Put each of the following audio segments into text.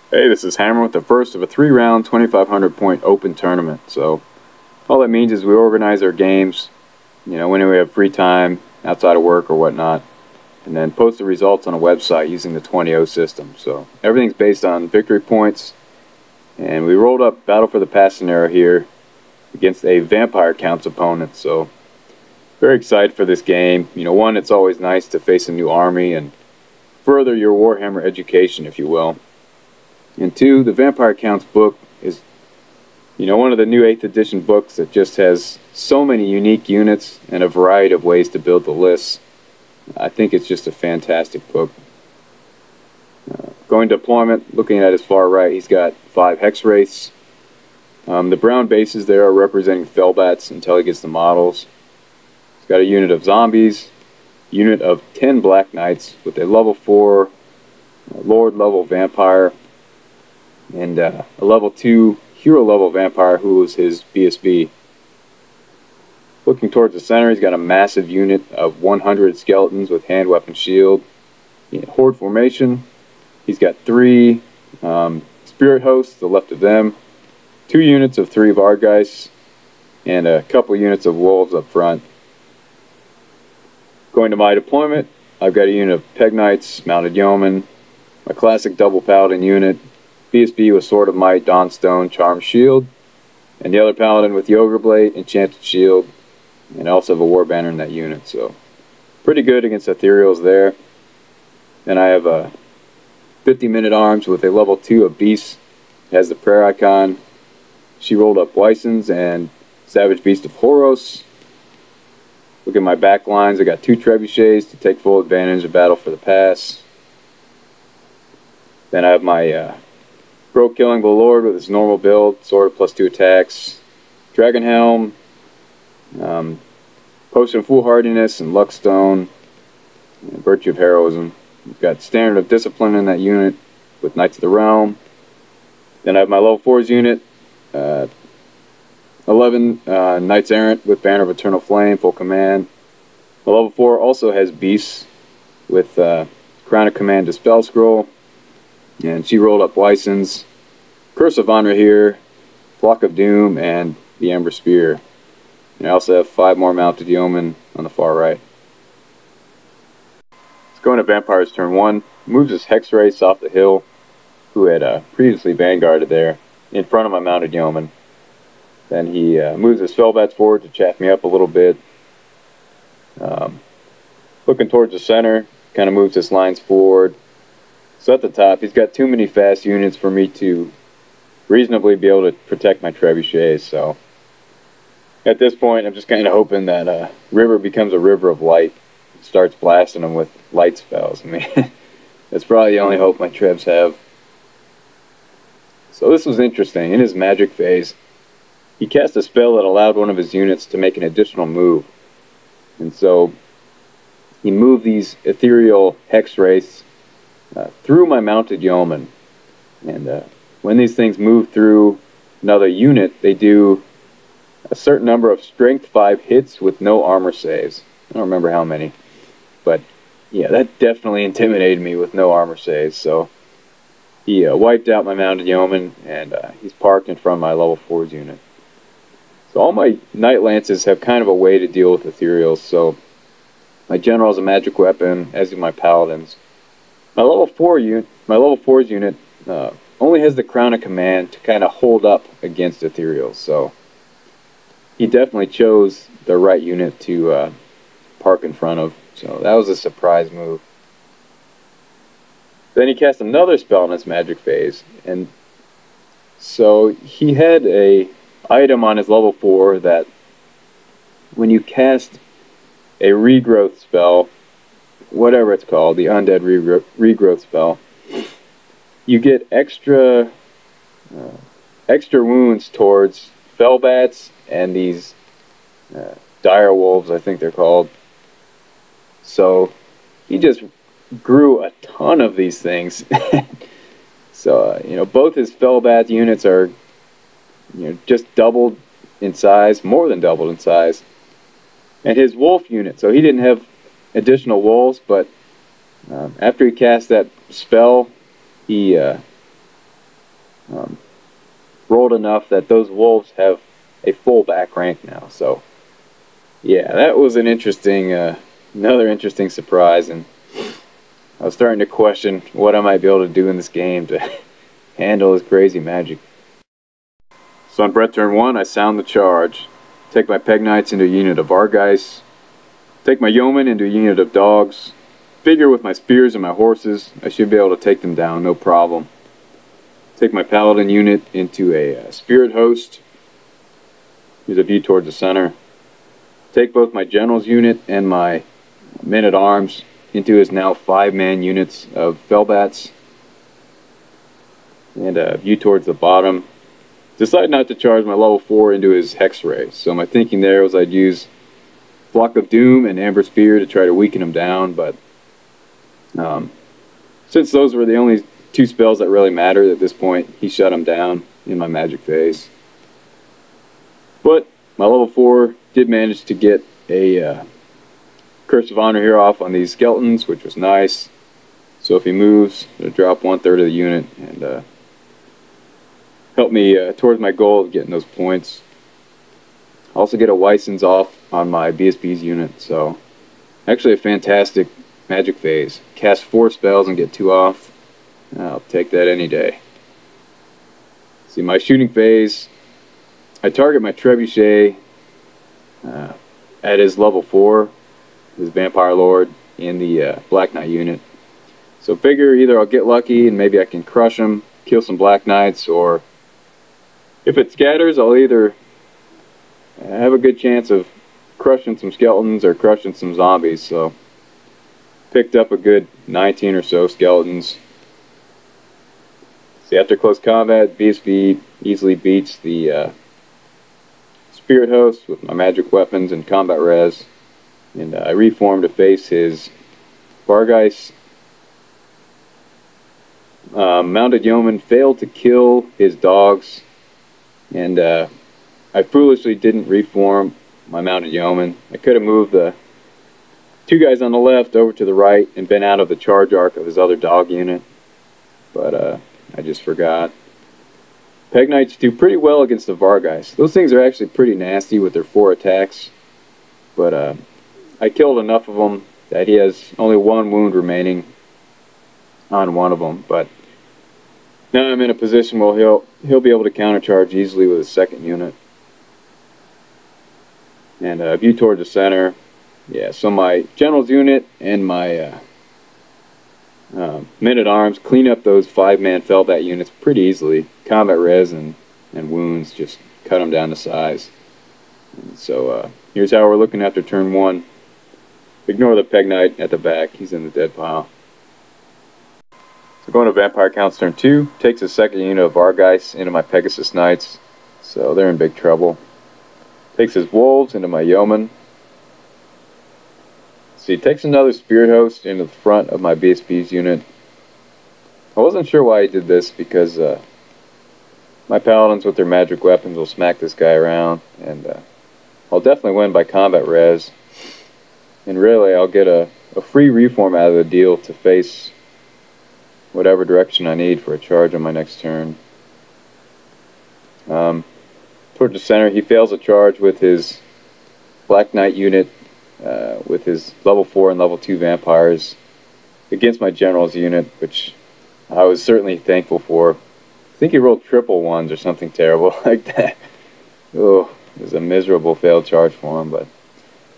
Hey, this is Hammer with the first of a 3-round 2,500 point open tournament. So all that means is we organize our games, when we have free time outside of work or whatnot, and then post the results on a website using the 20-0 system. So everything's based on victory points, and we rolled up Battle for the Past scenario here against a Vampire Counts opponent. So very excited for this game. One, it's always nice to face a new army and further your Warhammer education, if you will. And two, the Vampire Counts book is, one of the new 8th edition books that just has so many unique units and a variety of ways to build the lists. I think it's just a fantastic book. Going deployment, looking at his far right, he's got 5 Hex Wraiths. The brown bases there are representing Fellbats until he gets the models. He's got a unit of zombies, unit of 10 Black Knights with a level 4 Lord level Vampire, and a level 2 hero level Vampire who was his BSB. Looking towards the center, he's got a massive unit of 100 skeletons with hand weapon shield. In horde formation, he's got 3 spirit hosts to the left of them, 2 units of 3 Vargeists, and a couple units of wolves up front. Going to my deployment, I've got a unit of Peg Knights, Mounted Yeomen, my classic double Paladin unit, BSB with Sword of Might, Dawnstone, Charmed Shield, and the other Paladin with Yoga Blade, Enchanted Shield, and I also have a War Banner in that unit, so pretty good against Ethereals there. Then I have a 50-minute arms with a level 2 of Beast. It has the prayer icon. She rolled up Wysons and Savage Beast of Horos. Look at my back lines. I got 2 trebuchets to take full advantage of Battle for the Pass. Then I have my Bro Killing the Lord with his normal build, sword plus 2 attacks, Dragon Helm, Potion of Foolhardiness, and Luckstone, and Virtue of Heroism. We've got Standard of Discipline in that unit with Knights of the Realm. Then I have my level 4s unit, 11 Knights Errant with Banner of Eternal Flame, full command. My level 4 also has Beasts with Crown of Command Dispel Scroll, and she rolled up Wysons, Curse of Honor here, Flock of Doom, and the Ember Spear. And I also have 5 more Mounted Yeomen on the far right. Let's go into Vampire's turn 1. Moves his Hex Wraiths off the hill, who had previously vanguarded there, in front of my Mounted Yeomen. Then he moves his Fellbats forward to chaff me up a little bit. Looking towards the center, kind of moves his lines forward. So at the top, he's got too many fast units for me to reasonably be able to protect my trebuchets, so at this point I'm just kind of hoping that River becomes a River of Light, starts blasting them with light spells. I mean, that's probably the only hope my trebs have. So this was interesting. In his magic phase, he cast a spell that allowed one of his units to make an additional move, and so he moved these ethereal Hex Wraiths through my Mounted Yeoman, and when these things move through another unit, they do a certain number of Strength 5 hits with no armor saves. I don't remember how many, but yeah, that definitely intimidated me with no armor saves. So he wiped out my Mounted Yeoman, and he's parked in front of my level 4's unit. So all my Knight Lances have kind of a way to deal with Ethereals. So my General is a magic weapon, as do my Paladins. My level 4's unit only has the Crown of Command to kind of hold up against Ethereals, so he definitely chose the right unit to park in front of, so that was a surprise move. Then he cast another spell in his magic phase, and so he had a item on his level 4 that when you cast a regrowth spell, whatever it's called, the undead regrowth spell, you get extra wounds towards Fellbats and these dire wolves, I think they're called. So he just grew a ton of these things. So both his Fellbat units are just doubled in size, more than doubled in size, and his wolf unit. So he didn't have additional wolves, but after he cast that spell, he um, rolled enough that those wolves have a full back rank now. So yeah, that was an interesting, another interesting surprise, and I was starting to question what I might be able to do in this game to handle this crazy magic. So on Brett turn 1, I sound the charge. Take my Peg Knights into a unit of Argyce. Take my Yeomen into a unit of dogs. Figure with my spears and my horses, I should be able to take them down, no problem. Take my Paladin unit into a Spirit Host. Here's a view towards the center. Take both my General's unit and my Men-at-Arms into his now 5-man units of Fellbats. And a view towards the bottom. Decide not to charge my level 4 into his Hex Ray. So my thinking there was I'd use Flock of Doom and Amber Spear to try to weaken him down, but since those were the only 2 spells that really mattered at this point, he shut him down in my magic phase. But my level 4 did manage to get a Curse of Honor here off on these skeletons, which was nice. So if he moves, it'll drop 1/3 of the unit and help me towards my goal of getting those points. Also get a Weissens off on my BSB's unit, so actually a fantastic magic phase. Cast 4 spells and get 2 off. I'll take that any day. See, my shooting phase, I target my Trebuchet at his level 4, his Vampire Lord, in the Black Knight unit. So figure either I'll get lucky and maybe I can crush him, kill some Black Knights, or if it scatters, I'll either have a good chance of crushing some skeletons or crushing some zombies. So picked up a good 19 or so skeletons. See, after close combat, BSB easily beats the Spirit Host with my magic weapons and combat res. And I reformed to face his Vargeist. Mounted Yeoman failed to kill his dogs, and I foolishly didn't reform my Mounted Yeoman. I could have moved the 2 guys on the left over to the right and been out of the charge arc of his other dog unit, but I just forgot. Peg Knights do pretty well against the Vargeist. Those things are actually pretty nasty with their 4 attacks, but I killed enough of them that he has only 1 wound remaining on one of them. But now I'm in a position where he'll be able to countercharge easily with his 2nd unit. And view towards the center. Yeah, so my General's unit and my Men-at-Arms clean up those 5-man Fellbat units pretty easily. Combat res and wounds just cut them down to size. And so here's how we're looking after turn 1. Ignore the Peg Knight at the back. He's in the dead pile. So going to Vampire Counts turn 2. Takes a 2nd unit of Argyce into my Pegasus Knights. So they're in big trouble. Takes his Wolves into my Yeoman. So he takes another Spirit Host into the front of my BSB's unit. I wasn't sure why he did this, because my Paladins with their magic weapons will smack this guy around, and I'll definitely win by combat res. And really, I'll get a free reform out of the deal to face whatever direction I need for a charge on my next turn. Towards the center, he fails a charge with his Black Knight unit, with his level 4 and level 2 vampires against my General's unit, which I was certainly thankful for. I think he rolled triple 1s or something terrible like that. Oh, it was a miserable failed charge for him, but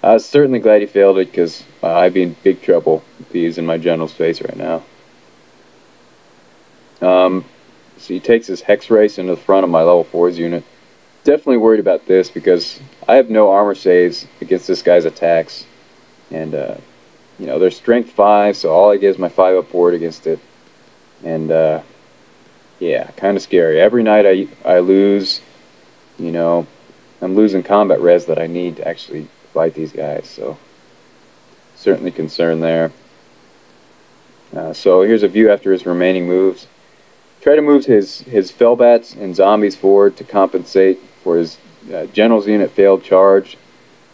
I was certainly glad he failed it, because I'd be in big trouble if he's in my General's face right now. So he takes his Hex Race into the front of my level 4's unit. Definitely worried about this, because I have no armor saves against this guy's attacks. And, you know, they're strength 5, so all I get is my 5 up forward against it. And, yeah, kind of scary. Every night I lose, you know, I'm losing combat res that I need to actually fight these guys, so certainly concerned there. So here's a view after his remaining moves. Try to move his Fellbats and zombies forward to compensate for his General's unit failed charge,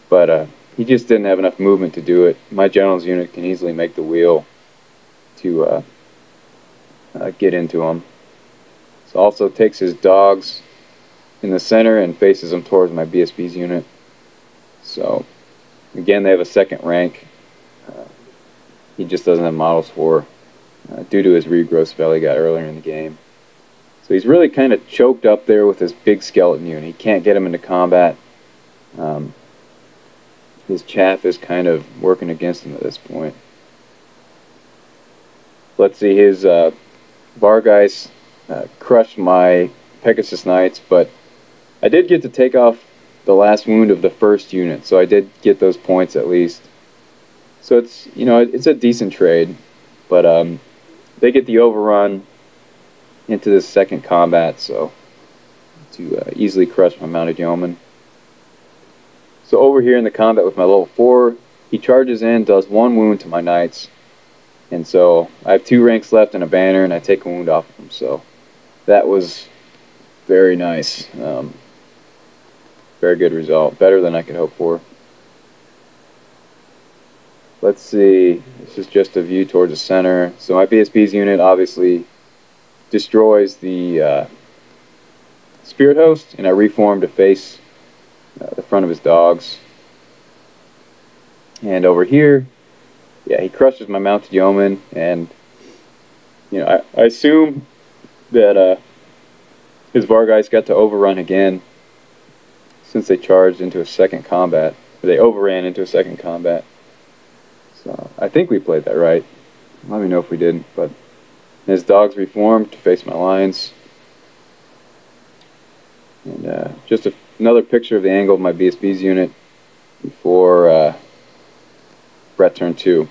but he just didn't have enough movement to do it. My General's unit can easily make the wheel to get into him. So Also takes his dogs in the center and faces them towards my BSB's unit. So again, they have a second rank. He just doesn't have models for due to his regrowth spell he got earlier in the game. So he's really kind of choked up there with his big skeleton unit. He can't get him into combat. His chaff is kind of working against him at this point. Let's see, his Vargeist crushed my Pegasus Knights, but I did get to take off the last wound of the first unit, so I did get those points at least. So it's, you know, it's a decent trade, but they get the overrun into this second combat, so to easily crush my mounted yeoman. So over here in the combat with my level 4, he charges in, does 1 wound to my knights, and so I have 2 ranks left and a banner, and I take a wound off of him. So that was very nice. Very good result, better than I could hope for. Let's see, this is just a view towards the center. So my BSB's unit obviously destroys the Spirit Host, and I reform to face the front of his dogs. And over here, yeah, he crushes my mounted yeoman, and you know, I assume that his Vargeist got to overrun again since they charged into a second combat. Or they overran into a second combat. So I think we played that right. Let me know if we didn't. But his dogs reformed to face my lines. And just another picture of the angle of my BSB's unit before Brett turn 2.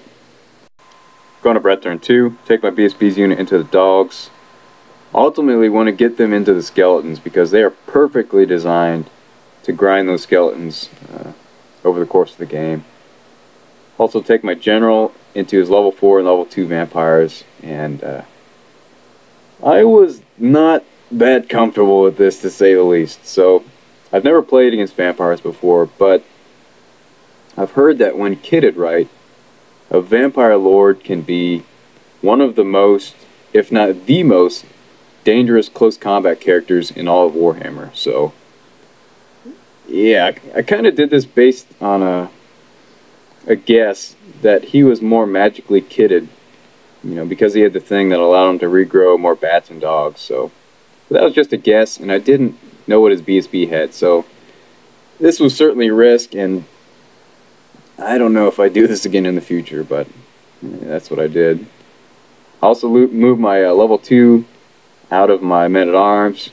Going to Brett turn 2, take my BSB's unit into the dogs. Ultimately want to get them into the skeletons because they are perfectly designed to grind those skeletons over the course of the game. Also take my general into his level 4 and level 2 vampires, and I was not that comfortable with this, to say the least. So I've never played against vampires before, but I've heard that when kitted right, a vampire lord can be one of the most, if not the most, dangerous close combat characters in all of Warhammer. So yeah, I kind of did this based on a guess that he was more magically kitted, you know, because he had the thing that allowed him to regrow more bats and dogs. So that was just a guess, and I didn't know what his BSB had. So this was certainly a risk, and I don't know if I do this again in the future, but that's what I did. I also moved my level 2 out of my men-at-arms.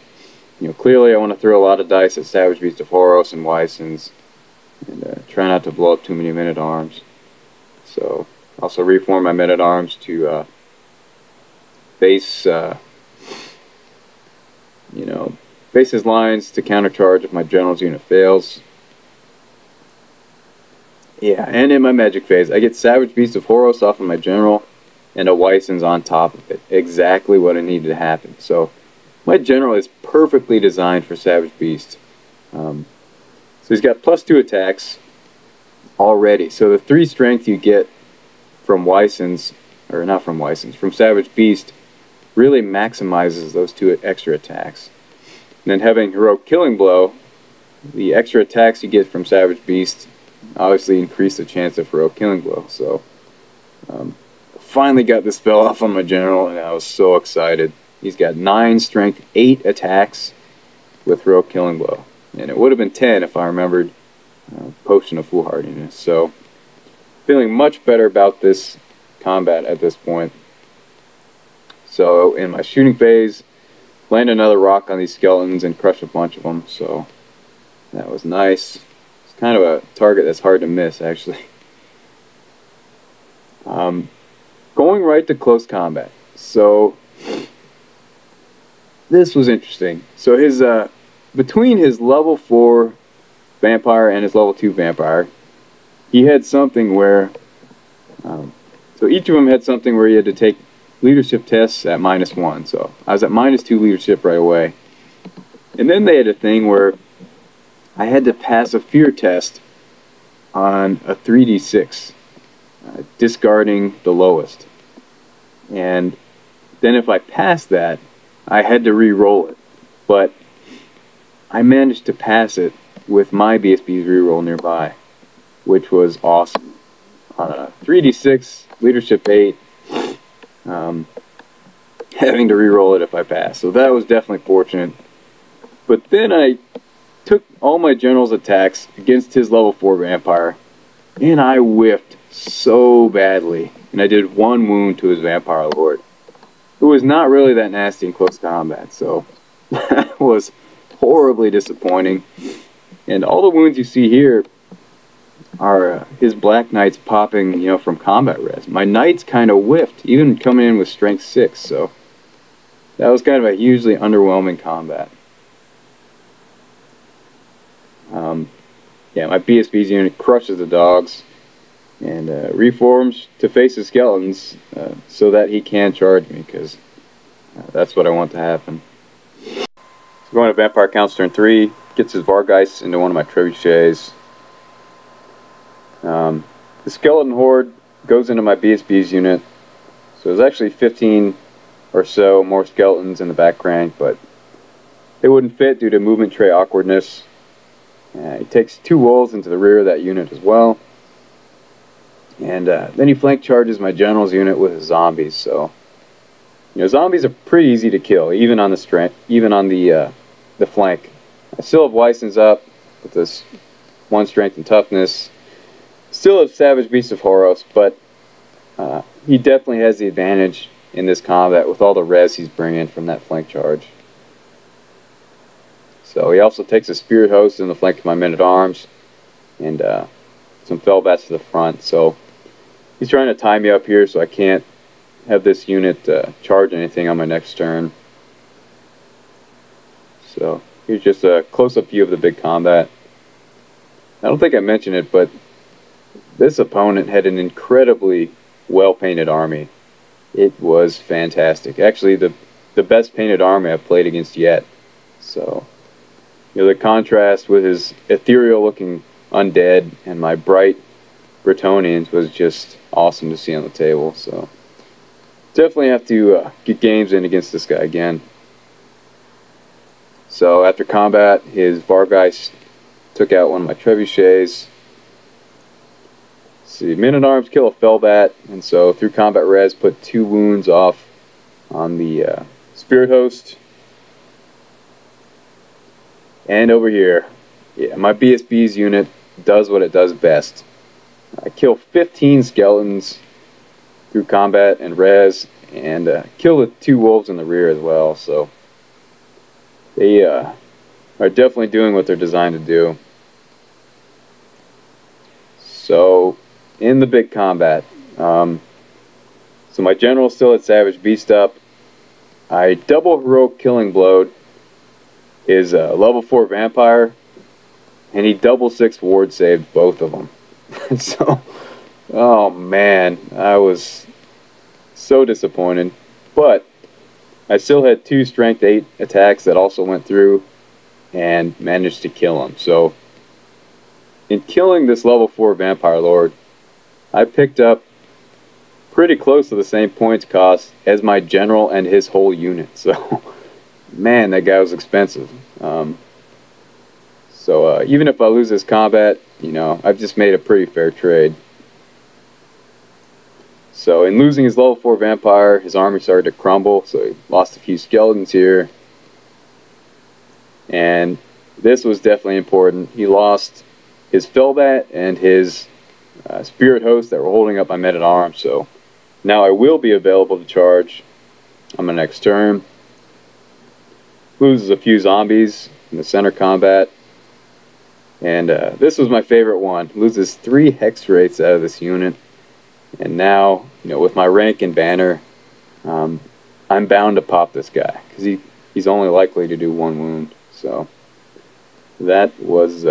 You know, clearly I want to throw a lot of dice at Savage Beast of Horus and Wysons, and try not to blow up too many men-at-arms. So, also reform my men-at-arms to face, you know, face his lines to countercharge if my general's unit fails. Yeah, and in my magic phase, I get Savage Beast of Horus off of my general, and a Wysons on top of it. Exactly what I needed to happen. So my general is perfectly designed for Savage Beast. So he's got +2 attacks already. So the 3 strength you get from Wysons, or not from Wysons, from Savage Beast, really maximizes those 2 extra attacks. And then having Heroic Killing Blow, the extra attacks you get from Savage Beast obviously increase the chance of Heroic Killing Blow. So finally got the spell off on my general, and I was so excited. He's got 9 strength, 8 attacks with Heroic Killing Blow. And it would have been 10 if I remembered Potion of Foolhardiness. So feeling much better about this combat at this point. So in my shooting phase, land another rock on these skeletons and crush a bunch of them. So that was nice. It's kind of a target that's hard to miss, actually. Going right to close combat. So this was interesting. So his between his level 4 vampire and his level 2 vampire, he had something where so each of them had something where he had to take leadership tests at -1. So I was at -2 leadership right away. And then they had a thing where I had to pass a fear test on a 3d6, discarding the lowest. And then if I passed that, I had to re-roll it, but I managed to pass it with my BSB's reroll nearby, which was awesome. On a 3d6, leadership 8, having to re-roll it if I passed. So that was definitely fortunate. But then I took all my general's attacks against his level 4 vampire, and I whiffed so badly. And I did 1 wound to his vampire lord. It was not really that nasty in close combat, so that was horribly disappointing. And all the wounds you see here are his black knights popping, from combat res. My knights kind of whiffed, even coming in with strength 6, so that was kind of a hugely underwhelming combat. Yeah, my BSB's unit crushes the dogs and reforms to face the skeletons so that he can charge me, because that's what I want to happen. So going to Vampire Counts turn 3, gets his Vargeist into one of my trebuchets. The skeleton horde goes into my BSB's unit, so there's actually 15 or so more skeletons in the back rank, but they wouldn't fit due to movement tray awkwardness. He takes 2 wolves into the rear of that unit as well, and then he flank charges my general's unit with his zombies. So, zombies are pretty easy to kill, even on the flank. I still have Weissens up with this 1 strength and toughness. Still have Savage Beast of Horos, but he definitely has the advantage in this combat with all the res he's bringing from that flank charge. So he also takes a Spirit Host in the flank of my men-at-arms, and some Fellbats to the front. So he's trying to tie me up here so I can't have this unit charge anything on my next turn. So here's just a close-up view of the big combat. I don't think I mentioned it, but this opponent had an incredibly well-painted army. It was fantastic. Actually, the best painted army I've played against yet. So, the contrast with his ethereal-looking undead and my bright Bretonnians was just awesome to see on the table. So, definitely have to get games in against this guy again. So, after combat, his Vargeist took out one of my trebuchets. See, men-at-arms kill a Fellbat, and so through combat res, put 2 wounds off on the Spirit Host. And over here, yeah, my BSB's unit does what it does best. I kill 15 skeletons through combat and res, and kill the 2 wolves in the rear as well. So they are definitely doing what they're designed to do. So in the big combat, so my general still had Savage Beast up. I double heroic killing blowed his level 4 vampire, and he double 6 ward saved both of them. So, oh man, I was so disappointed. But I still had 2 strength 8 attacks that also went through and managed to kill him. So in killing this level 4 vampire lord, I picked up pretty close to the same points cost as my general and his whole unit. So man, that guy was expensive. So even if I lose this combat, I've just made a pretty fair trade. So in losing his level 4 vampire, his army started to crumble, so he lost a few skeletons here. And this was definitely important. He lost his Fellbat and his Spirit Host that were holding up my men-at-arms, so now I will be available to charge on my next turn. Loses a few zombies in the center combat, and this was my favorite one. Loses 3 Hex Wraiths out of this unit, and now, with my rank and banner, I'm bound to pop this guy, because he's only likely to do 1 wound. So that was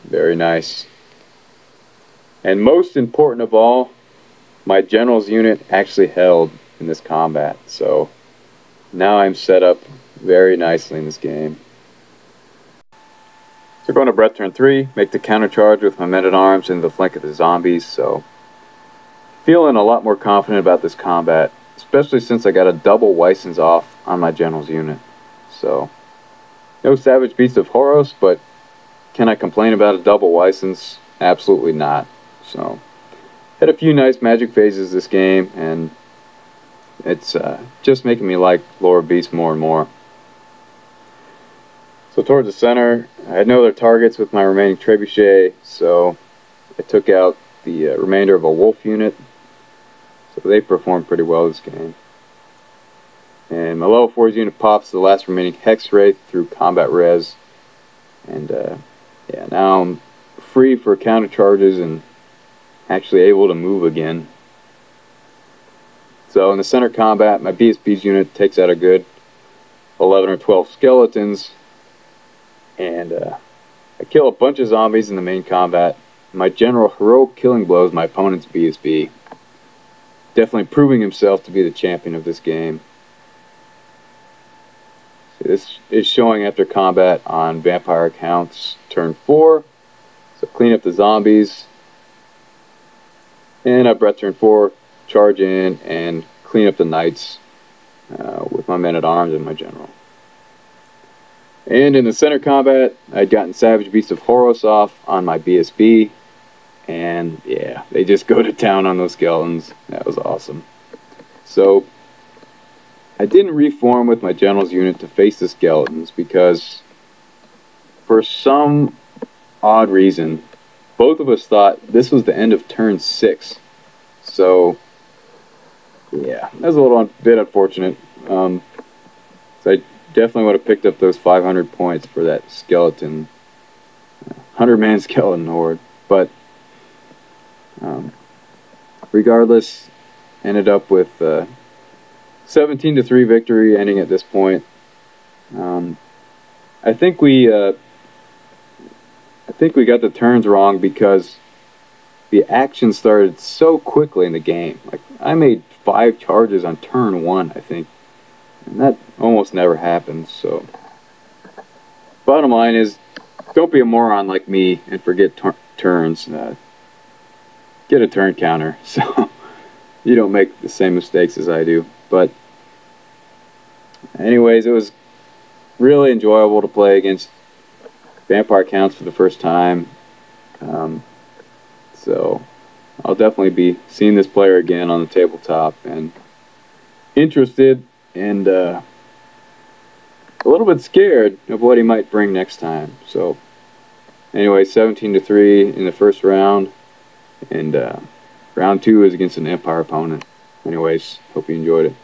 very nice. And most important of all, my general's unit actually held in this combat. So now I'm set up very nicely in this game. So going to Breath turn 3, make the counter charge with my men-at-arms into the flank of the zombies. So feeling a lot more confident about this combat, especially since I got a double Weissens off on my general's unit. So, no Savage Beast of Horos, but can I complain about a double Weissens? Absolutely not. So, had a few nice magic phases this game, and it's just making me like Lore of Beasts more and more. So towards the center, I had no other targets with my remaining trebuchet, so I took out the remainder of a wolf unit. So they performed pretty well this game. And my level 4's unit pops the last remaining Hex Wraith through combat res. And yeah, now I'm free for counter charges and actually able to move again. So in the center combat, my BSB's unit takes out a good 11 or 12 skeletons. And I kill a bunch of zombies in the main combat. My general heroic killing blows my opponent's BSB. Definitely proving himself to be the champion of this game. So this is showing after combat on Vampire Counts turn 4. So clean up the zombies. And I breath turn 4, charge in and clean up the knights with my men-at-arms and my general. And in the center combat, I'd gotten Savage Beast of Horos off on my BSB. And yeah, they just go to town on those skeletons. That was awesome. So, I didn't reform with my general's unit to face the skeletons because for some odd reason, both of us thought this was the end of turn 6. So, yeah, that was a little bit unfortunate. So I definitely would have picked up those 500 points for that skeleton, 100-man skeleton horde. But regardless, ended up with 17-3 victory, ending at this point. I think we got the turns wrong because the action started so quickly in the game. Like I made 5 charges on turn 1, I think. And that almost never happens, so... Bottom line is, don't be a moron like me and forget turns. Get a turn counter, so you don't make the same mistakes as I do. But anyways, it was really enjoyable to play against Vampire Counts for the first time. So I'll definitely be seeing this player again on the tabletop and interested and a little bit scared of what he might bring next time. So anyway, 17-3 in the first round, and round 2 is against an Empire opponent. Anyways, hope you enjoyed it.